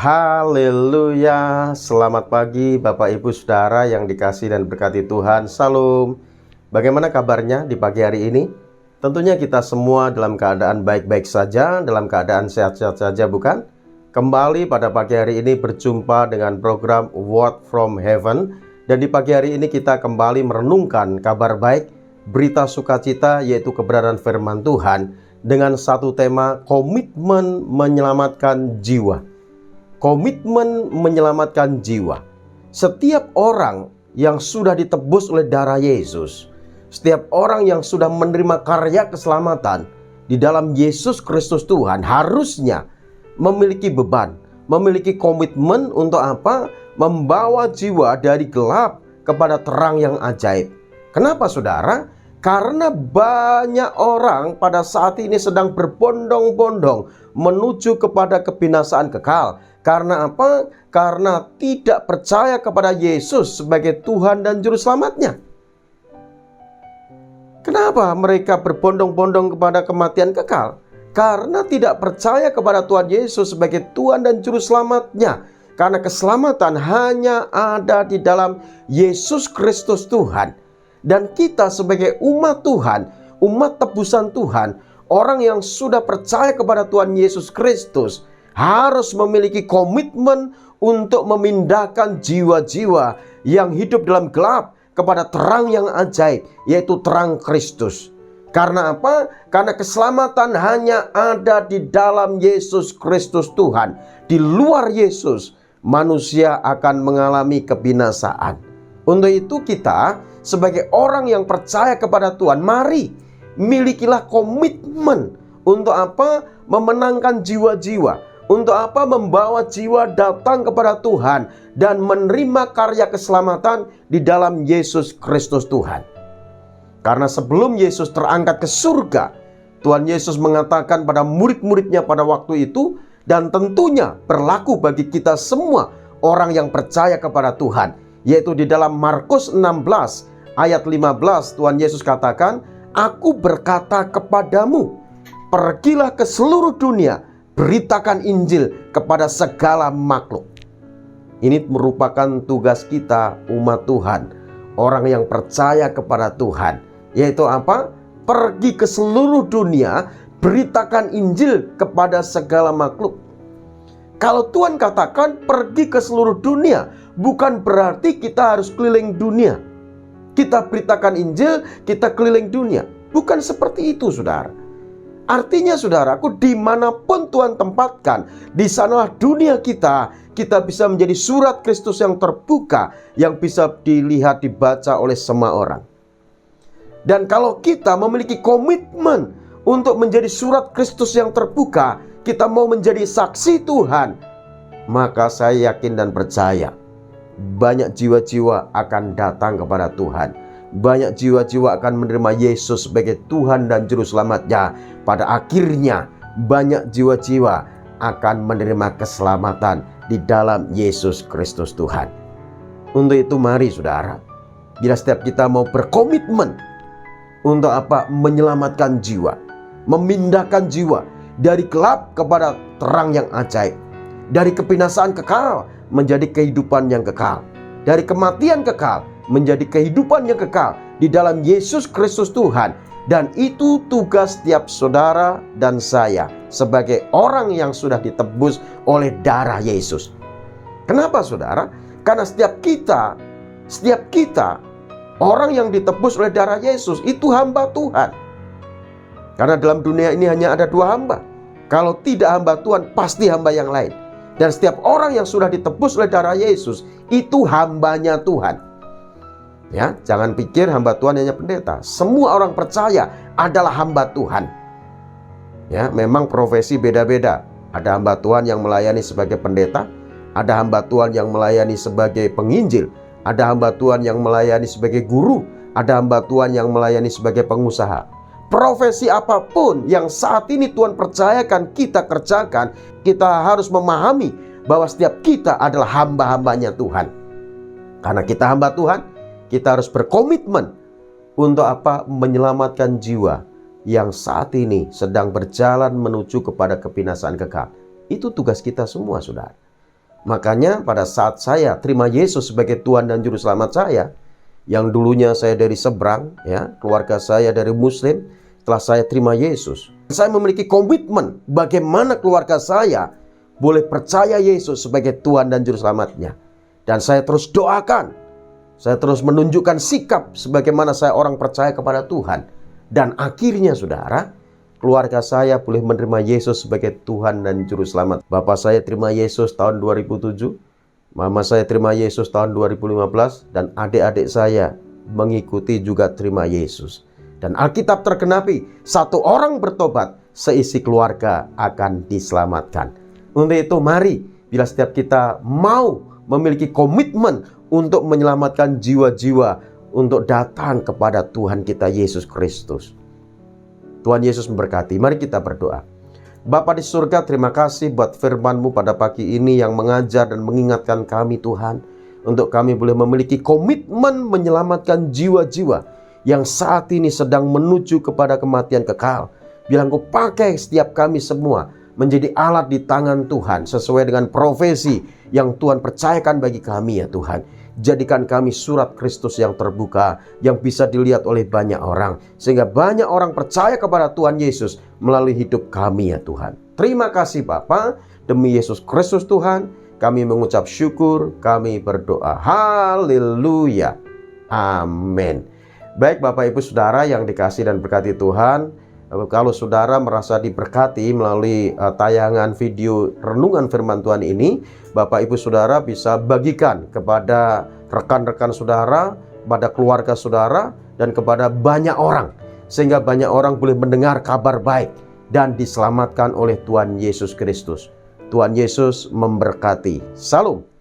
Haleluya, selamat pagi Bapak Ibu Saudara yang dikasihi dan berkati Tuhan. Salam. Bagaimana kabarnya di pagi hari ini? Tentunya kita semua dalam keadaan baik-baik saja, dalam keadaan sehat-sehat saja, bukan? Kembali pada pagi hari ini berjumpa dengan program Word from Heaven. Dan di pagi hari ini kita kembali merenungkan kabar baik, berita sukacita, yaitu kebenaran firman Tuhan, dengan satu tema, komitmen menyelamatkan jiwa. Komitmen menyelamatkan jiwa. Setiap orang yang sudah ditebus oleh darah Yesus, setiap orang yang sudah menerima karya keselamatan di dalam Yesus Kristus Tuhan, harusnya memiliki beban, memiliki komitmen untuk apa? Membawa jiwa dari gelap kepada terang yang ajaib. Kenapa saudara? Karena banyak orang pada saat ini sedang berbondong-bondong menuju kepada kebinasaan kekal. Karena apa? Karena tidak percaya kepada Yesus sebagai Tuhan dan Juru Selamatnya. Kenapa mereka berbondong-bondong kepada kematian kekal? Karena tidak percaya kepada Tuhan Yesus sebagai Tuhan dan Juru Selamatnya. Karena keselamatan hanya ada di dalam Yesus Kristus Tuhan. Dan kita sebagai umat Tuhan, umat tebusan Tuhan, orang yang sudah percaya kepada Tuhan Yesus Kristus, harus memiliki komitmen untuk memindahkan jiwa-jiwa yang hidup dalam gelap kepada terang yang ajaib, yaitu terang Kristus. Karena apa? Karena keselamatan hanya ada di dalam Yesus Kristus Tuhan. Di luar Yesus, manusia akan mengalami kebinasaan. Untuk itu kita sebagai orang yang percaya kepada Tuhan, mari milikilah komitmen untuk apa? Memenangkan jiwa-jiwa. Untuk apa? Membawa jiwa datang kepada Tuhan dan menerima karya keselamatan di dalam Yesus Kristus Tuhan. Karena sebelum Yesus terangkat ke surga, Tuhan Yesus mengatakan pada murid-muridnya pada waktu itu, dan tentunya berlaku bagi kita semua orang yang percaya kepada Tuhan, yaitu di dalam Markus 16 ayat 15, Tuhan Yesus katakan, "Aku berkata kepadamu, pergilah ke seluruh dunia, beritakan Injil kepada segala makhluk." Ini merupakan tugas kita umat Tuhan, orang yang percaya kepada Tuhan, yaitu apa? Pergi ke seluruh dunia, beritakan Injil kepada segala makhluk. Kalau Tuhan katakan pergi ke seluruh dunia, bukan berarti kita harus keliling dunia. Kita beritakan Injil, kita keliling dunia. Bukan seperti itu, saudara. Artinya saudaraku, dimanapun Tuhan tempatkan, di sanalah dunia kita bisa menjadi surat Kristus yang terbuka, yang bisa dilihat, dibaca oleh semua orang. Dan kalau kita memiliki komitmen untuk menjadi surat Kristus yang terbuka, kita mau menjadi saksi Tuhan, maka saya yakin dan percaya banyak jiwa-jiwa akan datang kepada Tuhan. Banyak jiwa-jiwa akan menerima Yesus sebagai Tuhan dan Juru Selamatnya. Pada akhirnya banyak jiwa-jiwa akan menerima keselamatan di dalam Yesus Kristus Tuhan. Untuk itu mari saudara, bila setiap kita mau berkomitmen untuk apa? Menyelamatkan jiwa, memindahkan jiwa dari gelap kepada terang yang ajaib, dari kebinasaan kekal menjadi kehidupan yang kekal, dari kematian kekal menjadi kehidupan yang kekal di dalam Yesus Kristus Tuhan. Dan itu tugas setiap saudara dan saya sebagai orang yang sudah ditebus oleh darah Yesus. Kenapa saudara? Karena setiap kita orang yang ditebus oleh darah Yesus itu hamba Tuhan. Karena dalam dunia ini hanya ada dua hamba. Kalau tidak hamba Tuhan, pasti hamba yang lain. Dan setiap orang yang sudah ditebus oleh darah Yesus itu hambanya Tuhan. Ya, jangan pikir hamba Tuhan hanya pendeta. Semua orang percaya adalah hamba Tuhan. Ya, memang profesi beda-beda. Ada hamba Tuhan yang melayani sebagai pendeta, ada hamba Tuhan yang melayani sebagai penginjil, ada hamba Tuhan yang melayani sebagai guru, ada hamba Tuhan yang melayani sebagai pengusaha. Profesi apapun yang saat ini Tuhan percayakan kita kerjakan, kita harus memahami bahwa setiap kita adalah hamba-hambanya Tuhan. Karena kita hamba Tuhan, kita harus berkomitmen untuk apa? Menyelamatkan jiwa yang saat ini sedang berjalan menuju kepada kebinasaan kekal. Itu tugas kita semua, saudara. Makanya pada saat saya terima Yesus sebagai Tuhan dan Juru Selamat saya, yang dulunya saya dari seberang, ya, keluarga saya dari Muslim, setelah saya terima Yesus, saya memiliki komitmen bagaimana keluarga saya boleh percaya Yesus sebagai Tuhan dan Juru Selamatnya. Dan saya terus doakan, saya terus menunjukkan sikap sebagaimana saya orang percaya kepada Tuhan. Dan akhirnya saudara, keluarga saya boleh menerima Yesus sebagai Tuhan dan Juru Selamat. Bapak saya terima Yesus tahun 2007, mama saya terima Yesus tahun 2015, dan adik-adik saya mengikuti juga terima Yesus. Dan Alkitab tergenapi, satu orang bertobat, seisi keluarga akan diselamatkan. Untuk itu mari, bila setiap kita mau memiliki komitmen untuk menyelamatkan jiwa-jiwa, untuk datang kepada Tuhan kita Yesus Kristus. Tuhan Yesus memberkati. Mari kita berdoa. Bapa di surga, terima kasih buat firman-Mu pada pagi ini yang mengajar dan mengingatkan kami Tuhan, untuk kami boleh memiliki komitmen menyelamatkan jiwa-jiwa yang saat ini sedang menuju kepada kematian kekal. Bilang Kau pakai setiap kami semua menjadi alat di tangan Tuhan sesuai dengan profesi yang Tuhan percayakan bagi kami ya Tuhan. Jadikan kami surat Kristus yang terbuka, yang bisa dilihat oleh banyak orang, sehingga banyak orang percaya kepada Tuhan Yesus melalui hidup kami ya Tuhan. Terima kasih Bapa, demi Yesus Kristus Tuhan, kami mengucap syukur, kami berdoa. Haleluya. Amin. Baik Bapak Ibu Saudara yang dikasihi dan berkati Tuhan, kalau saudara merasa diberkati melalui tayangan video renungan firman Tuhan ini, Bapak Ibu Saudara bisa bagikan kepada rekan-rekan saudara, pada keluarga saudara, dan kepada banyak orang, sehingga banyak orang boleh mendengar kabar baik dan diselamatkan oleh Tuhan Yesus Kristus. Tuhan Yesus memberkati. Salam.